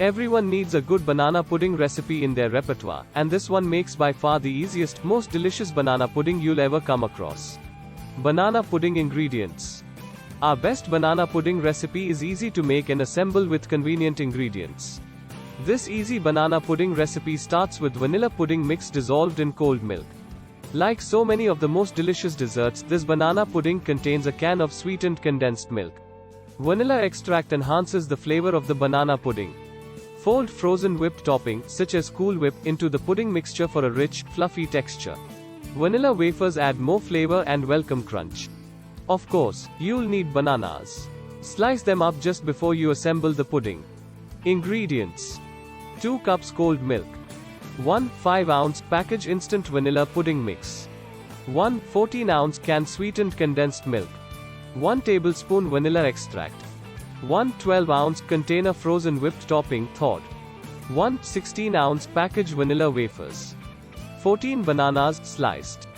Everyone needs a good banana pudding recipe in their repertoire, and this one makes by far the easiest, most delicious banana pudding you'll ever come across. Banana pudding ingredients. Our best banana pudding recipe is easy to make and assemble with convenient ingredients. This easy banana pudding recipe starts with vanilla pudding mix dissolved in cold milk. Like so many of the most delicious desserts, this banana pudding contains a can of sweetened condensed milk. Vanilla extract enhances the flavor of the banana pudding. Fold frozen whipped topping, such as Cool Whip, into the pudding mixture for a rich, fluffy texture. Vanilla wafers add more flavor and welcome crunch. Of course, you'll need bananas. Slice them up just before you assemble the pudding. Ingredients: 2 cups cold milk, 1 5-ounce package instant vanilla pudding mix, 1 14-ounce can sweetened condensed milk, 1 tablespoon vanilla extract, 1 12-ounce container frozen whipped topping thawed, 1 16-ounce package vanilla wafers, 14 bananas sliced.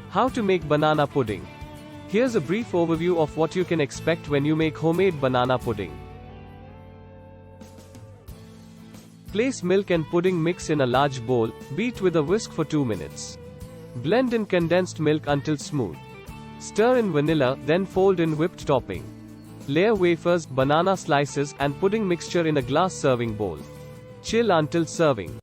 How to make banana pudding. Here's a brief overview of what you can expect when you make homemade banana pudding. Place milk and pudding mix in a large bowl, beat with a whisk for 2 minutes. Blend in condensed milk until smooth. Stir in vanilla, then fold in whipped topping. Layer wafers, banana slices, and pudding mixture in a glass serving bowl. Chill until serving.